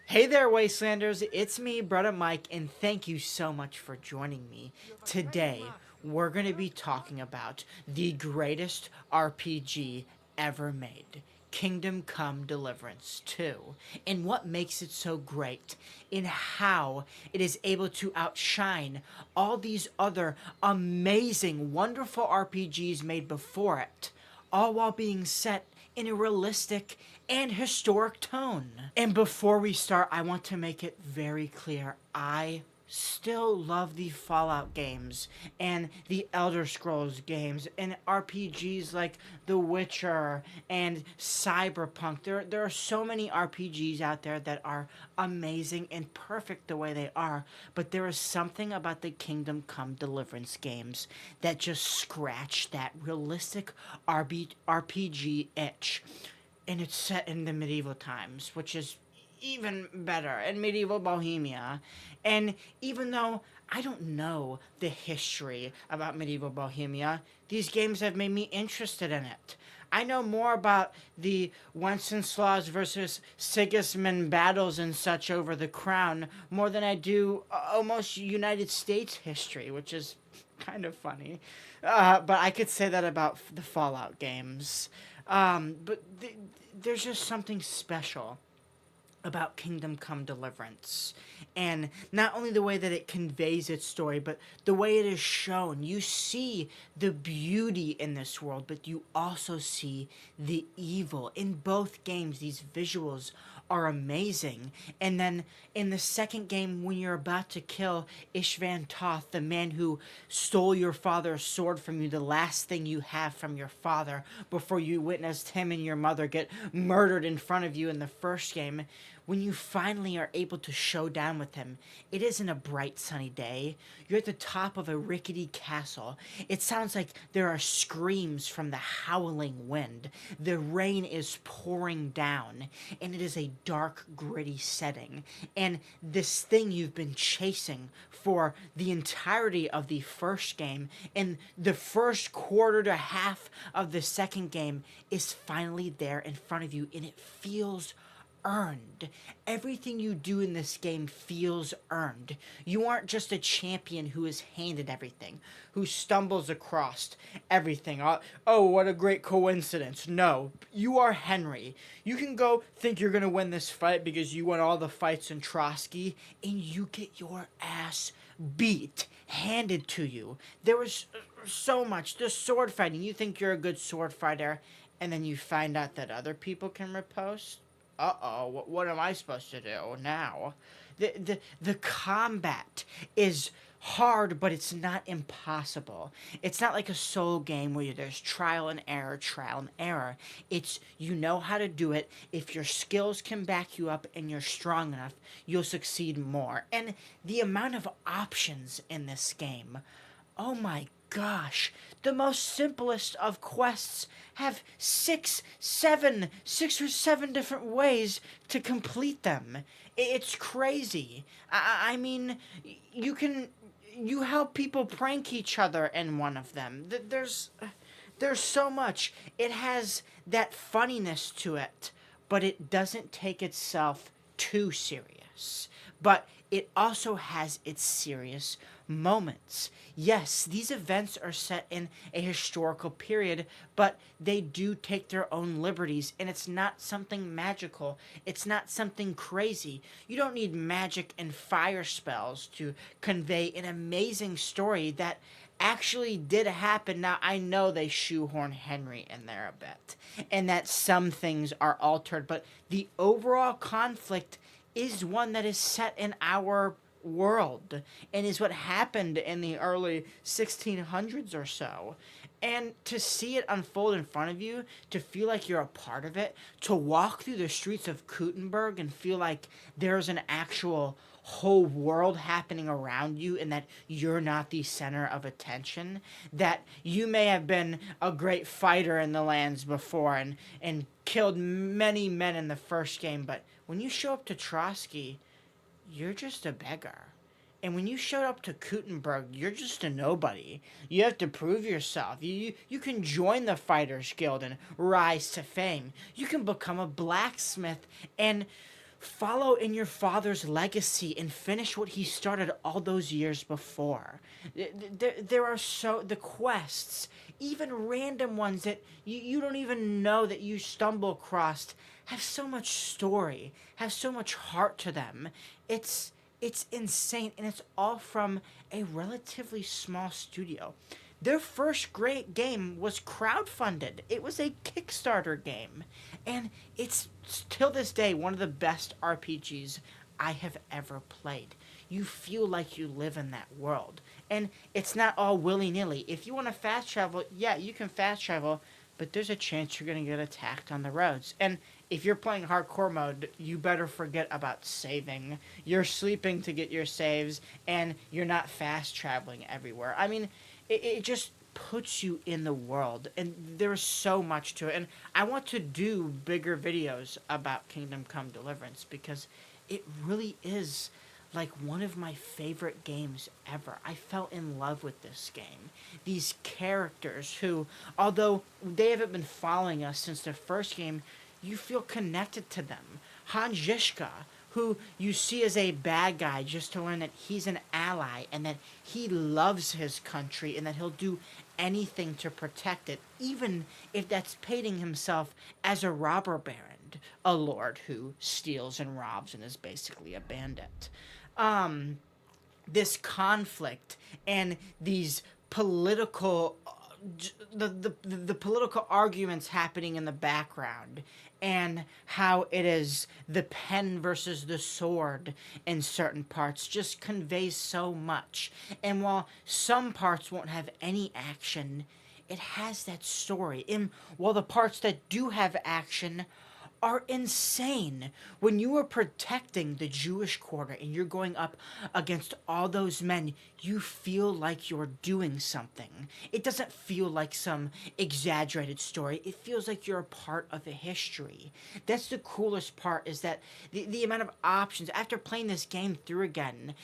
Hey there, Wastelanders. It's me, Brother Mike, and thank you so much for joining me. Today, we're going to be talking about the greatest RPG ever made. Kingdom Come Deliverance 2, and what makes it so great, in how it is able to outshine all these other amazing, wonderful RPGs made before it, all while being set in a realistic and historic tone. And before we start, I want to make it very clear I still love the Fallout games and the Elder Scrolls games and RPGs like The Witcher and Cyberpunk. There are so many RPGs out there that are amazing and perfect the way they are, but there is something about the Kingdom Come Deliverance games that just scratch that realistic RPG itch, and it's set in the medieval times, which is even better, in medieval Bohemia. And even though I don't know the history about medieval Bohemia, these games have made me interested in it. I know more about the Wenceslaus versus Sigismund battles and such over the crown more than I do almost United States history, which is kind of funny. But I could say that about the Fallout games. But there's just something special about Kingdom Come Deliverance. And not only the way that it conveys its story, but the way it is shown. You see the beauty in this world, but you also see the evil. In both games, these visuals are amazing. And then in the second game, when you're about to kill Ishvan Toth, the man who stole your father's sword from you, the last thing you have from your father, before you witnessed him and your mother get murdered in front of you in the first game, when you finally are able to show down with him, it isn't a bright sunny day. You're at the top of a rickety castle. It sounds like there are screams from the howling wind. The rain is pouring down, and it is a dark, gritty setting. And this thing you've been chasing for the entirety of the first game and the first quarter to half of the second game is finally there in front of you, and it feels earned. Everything you do in this game feels earned. You aren't just a champion who is handed everything, who stumbles across everything. Oh, what a great coincidence. No, you are Henry. You can go think you're going to win this fight because you won all the fights in Trotsky, and you get your ass beat, handed to you. There was so much. The sword fighting. You think you're a good sword fighter, and then you find out that other people can riposte. Uh-oh, what am I supposed to do now? The combat is hard, but it's not impossible. It's not like a soul game where there's trial and error, trial and error. It's you know how to do it. If your skills can back you up and you're strong enough, you'll succeed more. And the amount of options in this game, oh my gosh, the most simplest of quests have six or seven different ways to complete them. It's crazy. I mean, you can you help people prank each other in one of them. There's so much. It has that funniness to it, but it doesn't take itself too serious. But it also has its serious moments. Yes, these events are set in a historical period, but they do take their own liberties, and it's not something magical. It's not something crazy. You don't need magic and fire spells to convey an amazing story that actually did happen. Now, I know they shoehorn Henry in there a bit, and that some things are altered, but the overall conflict is one that is set in our world and is what happened in the early 1600s or so. And to see it unfold in front of you, to feel like you're a part of it, to walk through the streets of Gutenberg and feel like there's an actual whole world happening around you and that you're not the center of attention, that you may have been a great fighter in the lands before and killed many men in the first game, but when you show up to Trotsky, you're just a beggar. And when you showed up to Gutenberg, you're just a nobody. You have to prove yourself. You can join the Fighters Guild and rise to fame. You can become a blacksmith and follow in your father's legacy and finish what he started all those years before. There are the quests, even random ones that you don't even know that you stumble across, have so much story, have so much heart to them. It's it's insane, and it's all from a relatively small studio. Their first great game was crowdfunded. It was a Kickstarter game. And it's till this day one of the best RPGs I have ever played. You feel like you live in that world. And it's not all willy nilly. If you want to fast travel, yeah, you can fast travel, but there's a chance you're going to get attacked on the roads. And if you're playing hardcore mode, you better forget about saving. You're sleeping to get your saves, and you're not fast traveling everywhere. I mean, it just puts you in the world, and there's so much to it. And I want to do bigger videos about Kingdom Come Deliverance because it really is like one of my favorite games ever. I fell in love with this game. These characters who, although they haven't been following us since the first game, you feel connected to them. Han Zhishka, who you see as a bad guy just to learn that he's an ally and that he loves his country and that he'll do anything to protect it, even if that's painting himself as a robber baron, a lord who steals and robs and is basically a bandit. Um, this conflict and these political the political arguments happening in the background, and how it is the pen versus the sword in certain parts just conveys so much. And while some parts won't have any action, it has that story. And while the parts that do have action are insane. When you are protecting the Jewish quarter and you're going up against all those men, you feel like you're doing something. It doesn't feel like some exaggerated story. It feels like you're a part of a history. That's the coolest part, is that the amount of options. After playing this game through again,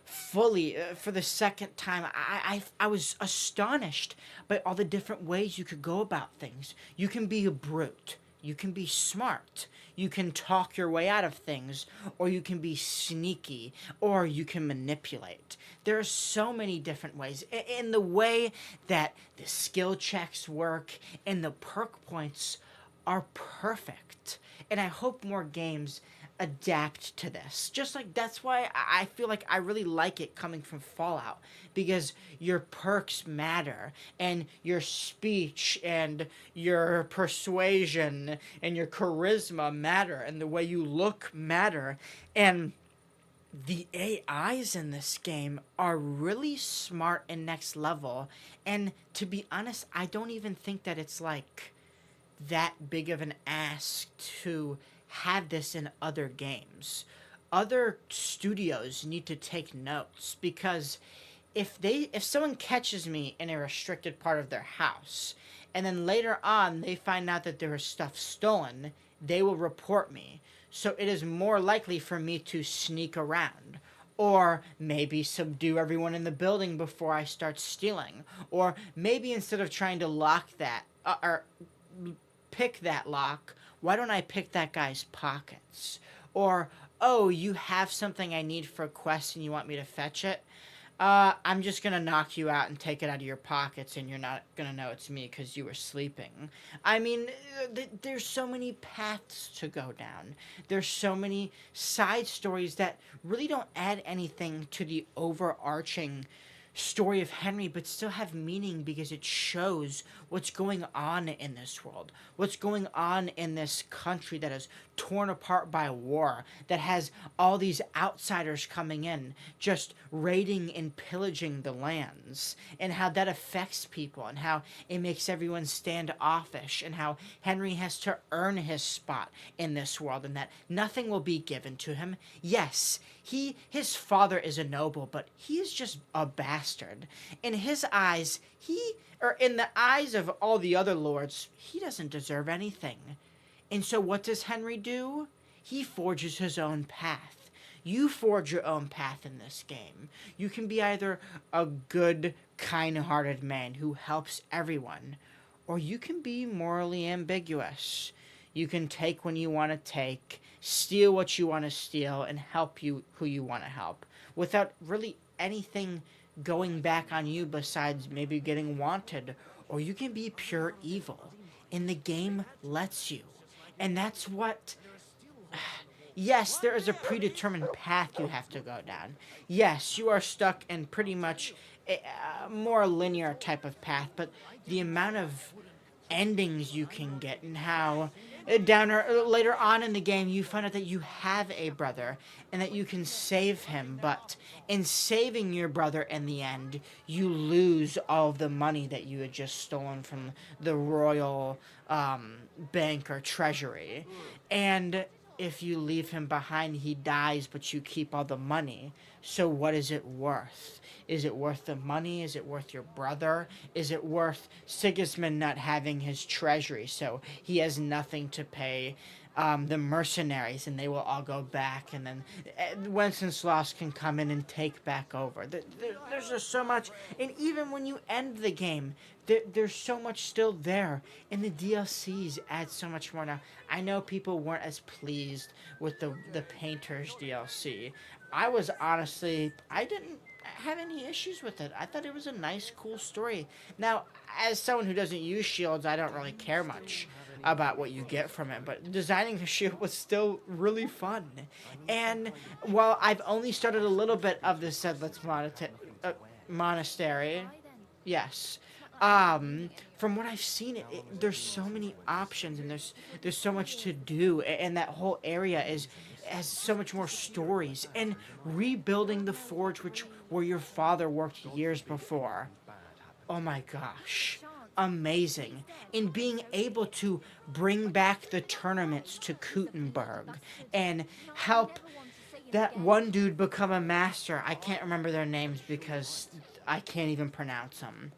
fully, for the second time, I was astonished by all the different ways you could go about things. You can be a brute. You can be smart. You can talk your way out of things, or you can be sneaky, or you can manipulate. There are so many different ways. In the way that the skill checks work and the perk points are perfect. And I hope more games adapt to this. Just like that's why I feel like I really like it coming from Fallout, because your perks matter, and your speech and your persuasion and your charisma matter, and the way you look matter. And the AIs in this game are really smart and next level. And to be honest, I don't even think that it's like that big of an ask to have this in other games. Other studios need to take notes, because if someone catches me in a restricted part of their house and then later on they find out that there is stuff stolen, they will report me. So it is more likely for me to sneak around, or maybe subdue everyone in the building before I start stealing, or maybe instead of trying to lock that, or pick that lock, why don't I pick that guy's pockets? Or, oh, you have something I need for a quest and you want me to fetch it? I'm just gonna knock you out and take it out of your pockets, and you're not gonna know it's me because you were sleeping. I mean, there's so many paths to go down. There's so many side stories that really don't add anything to the overarching story of Henry, but still have meaning because it shows what's going on in this world, what's going on in this country that is torn apart by war, that has all these outsiders coming in, just raiding and pillaging the lands, and how that affects people, and how it makes everyone standoffish, and how Henry has to earn his spot in this world, and that nothing will be given to him. Yes, his father is a noble, but he is just a bastard. In his eyes, or in the eyes of all the other lords, he doesn't deserve anything. And so what does Henry do? He forges his own path. You forge your own path in this game. You can be either a good, kind-hearted man who helps everyone, or you can be morally ambiguous. You can take when you want to take steal what you want to steal, and help you who you want to help without really anything going back on you besides maybe getting wanted, or you can be pure evil. And the game lets you. And that's what. Yes, there is a predetermined path you have to go down. Yes, you are stuck in pretty much a more linear type of path, but the amount of endings you can get and how later on in the game you find out that you have a brother and that you can save him, but in saving your brother in the end you lose all of the money that you had just stolen from the royal bank or treasury. And if you leave him behind, he dies, but you keep all the money. So what is it worth? Is it worth the money? Is it worth your brother? Is it worth Sigismund not having his treasury, so he has nothing to pay the mercenaries, and they will all go back, and then Wenceslas can come in and take back over. There's just so much, and even when you end the game, there's so much still there, and the DLCs add so much more now. I know people weren't as pleased with the Painters DLC. I didn't have any issues with it. I thought it was a nice, cool story. Now, as someone who doesn't use shields, I don't really care much about what you get from it, but designing the shield was still really fun. And while I've only started a little bit of the Sedlitz Monastery, yes. From what I've seen, there's so many options, and there's so much to do, and that whole area is has so much more stories. And rebuilding the forge, which where your father worked years before. Oh my gosh, amazing! And being able to bring back the tournaments to Kuttenberg and help that one dude become a master. I can't remember their names because I can't even pronounce them.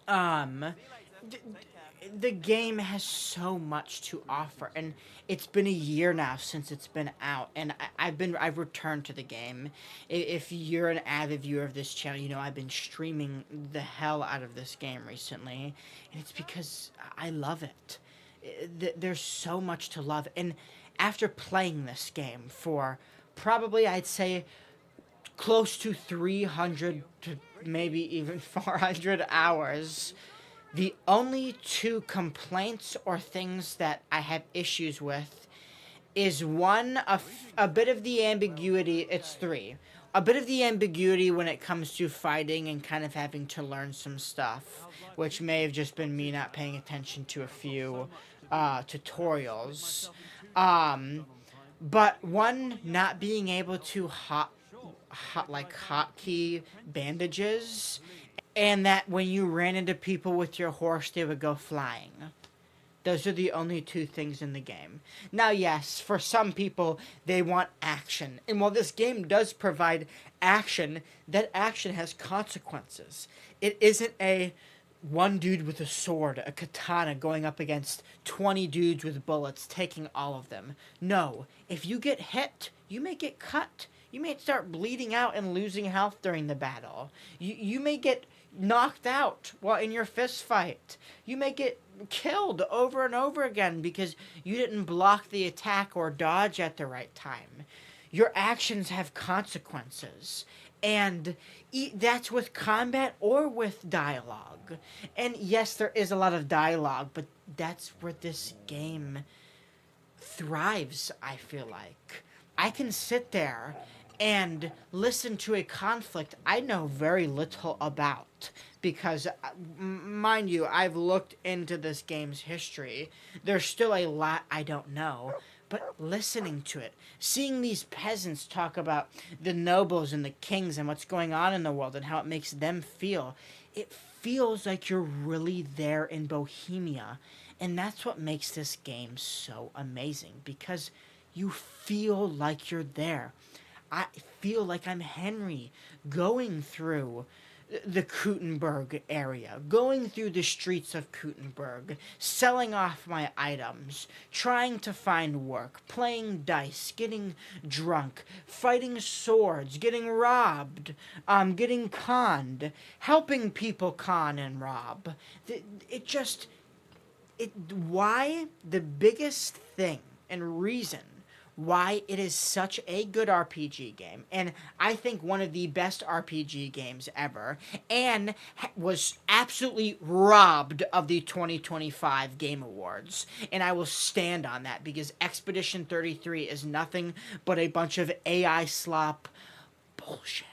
um th- the game has so much to offer, and it's been a year now since it's been out, and I've returned to the game. If you're an avid viewer of this channel, you know I've been streaming the hell out of this game recently, and it's because I love it. There's so much to love, and after playing this game for probably, I'd say, close to 300 to maybe even 400 hours, the only two complaints or things that I have issues with is one, a bit of the ambiguity. It's three. A bit of the ambiguity when it comes to fighting and kind of having to learn some stuff, which may have just been me not paying attention to a few tutorials. Um, but one, not being able to hotkey bandages, and that when you ran into people with your horse, they would go flying. Those are the only two things in the game. Now, yes, for some people, they want action. And while this game does provide action, that action has consequences. It isn't a one dude with a sword, a katana, going up against 20 dudes with bullets, taking all of them. No, if you get hit, you may get cut. You may start bleeding out and losing health during the battle. You may get knocked out while in your fist fight. You may get killed over and over again because you didn't block the attack or dodge at the right time. Your actions have consequences. And that's with combat or with dialogue. And yes, there is a lot of dialogue, but that's where this game thrives, I feel like. I can sit there and listen to a conflict I know very little about because, mind you, I've looked into this game's history. There's still a lot I don't know, but listening to it, seeing these peasants talk about the nobles and the kings and what's going on in the world and how it makes them feel, it feels like you're really there in Bohemia. And that's what makes this game so amazing, because you feel like you're there. I feel like I'm Henry going through the Kuttenberg area, going through the streets of Kuttenberg, selling off my items, trying to find work, playing dice, getting drunk, fighting swords, getting robbed, getting conned, helping people con and rob. It just, why the biggest thing and reason why it is such a good RPG game, and I think one of the best RPG games ever, and was absolutely robbed of the 2025 Game Awards. And I will stand on that because Expedition 33 is nothing but a bunch of AI slop bullshit.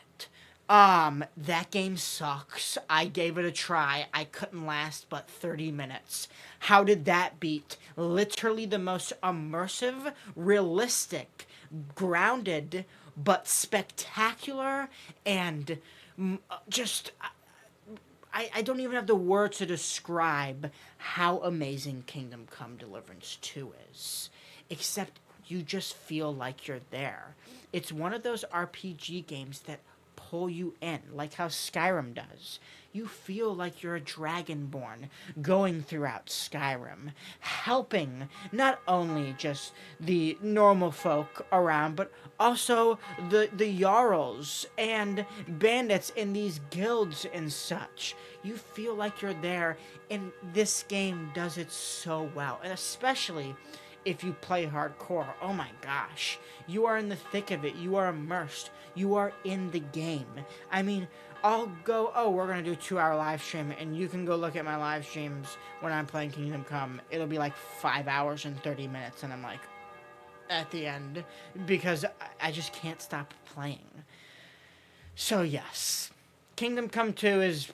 That game sucks. I gave it a try. I couldn't last but 30 minutes. How did that beat literally the most immersive, realistic, grounded, but spectacular and just I don't even have the words to describe how amazing Kingdom Come Deliverance 2 is. Except you just feel like you're there. It's one of those RPG games that pull you in, like how Skyrim does. You feel like you're a dragonborn going throughout Skyrim, helping not only just the normal folk around, but also the Jarls and bandits in these guilds and such. You feel like you're there, and this game does it so well, and especially if you play hardcore. Oh my gosh. You are in the thick of it. You are immersed. You are in the game. I mean, I'll go, oh, we're going to do a 2-hour live stream, and you can go look at my live streams when I'm playing Kingdom Come. It'll be like 5 hours and 30 minutes, and I'm like, at the end, because I just can't stop playing. So yes, Kingdom Come 2 is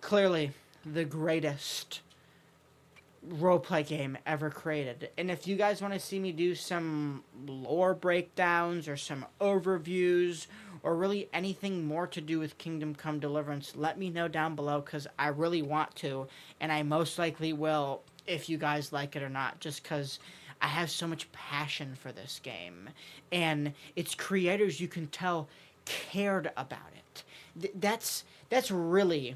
clearly the greatest roleplay game ever created. And if you guys want to see me do some lore breakdowns or some overviews or really anything more to do with Kingdom Come Deliverance, let me know down below, because I really want to, and I most likely will if you guys like it or not, just because I have so much passion for this game. And its creators, you can tell, cared about it. That's really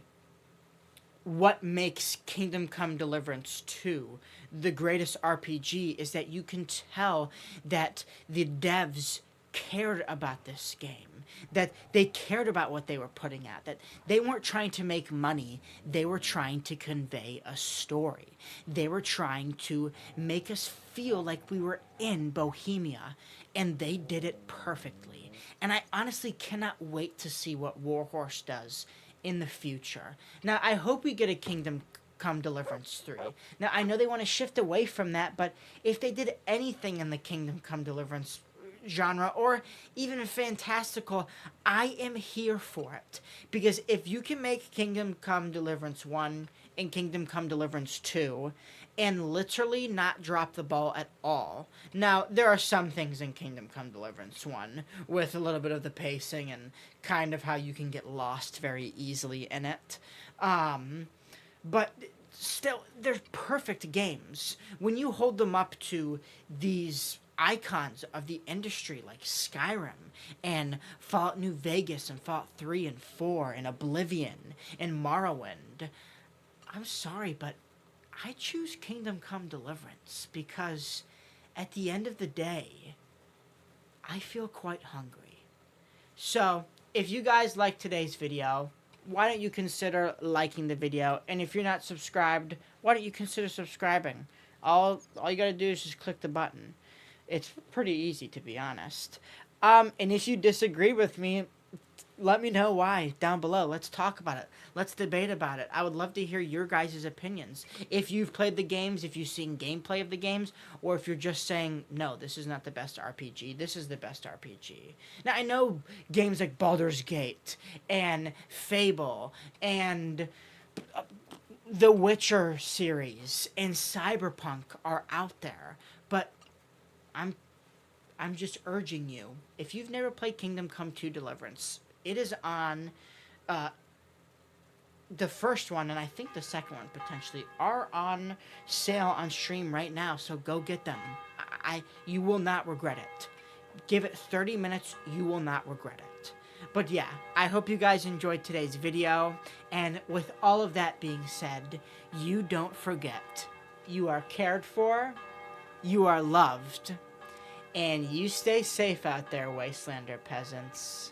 what makes Kingdom Come Deliverance 2 the greatest RPG, is that you can tell that the devs cared about this game, that they cared about what they were putting out, that they weren't trying to make money, they were trying to convey a story. They were trying to make us feel like we were in Bohemia, and they did it perfectly. And I honestly cannot wait to see what Warhorse does in the future. Now, I hope we get a Kingdom Come Deliverance 3. Now, I know they want to shift away from that, but if they did anything in the Kingdom Come Deliverance genre, or even fantastical, I am here for it. Because if you can make Kingdom Come Deliverance 1 and Kingdom Come Deliverance 2 and literally not drop the ball at all. Now, there are some things in Kingdom Come Deliverance 1 with a little bit of the pacing and kind of how you can get lost very easily in it. But still, they're perfect games. When you hold them up to these icons of the industry like Skyrim and Fallout New Vegas and Fallout 3 and 4 and Oblivion and Morrowind, I'm sorry, but I choose Kingdom Come Deliverance because at the end of the day, I feel quite hungry. So, if you guys like today's video, why don't you consider liking the video? And if you're not subscribed, why don't you consider subscribing? All you gotta do is just click the button. It's pretty easy, to be honest. And if you disagree with me, let me know why down below. Let's talk about it. Let's debate about it. I would love to hear your guys' opinions. If you've played the games, if you've seen gameplay of the games, or if you're just saying, no, this is not the best RPG, this is the best RPG. Now, I know games like Baldur's Gate and Fable and the Witcher series and Cyberpunk are out there, but I'm just urging you, if you've never played Kingdom Come 2 Deliverance, it is on, the first one, and I think the second one potentially, are on sale on stream right now, so go get them. You will not regret it. Give it 30 minutes, you will not regret it. But yeah, I hope you guys enjoyed today's video, and with all of that being said, you don't forget, you are cared for, you are loved, and you stay safe out there, Wastelander peasants.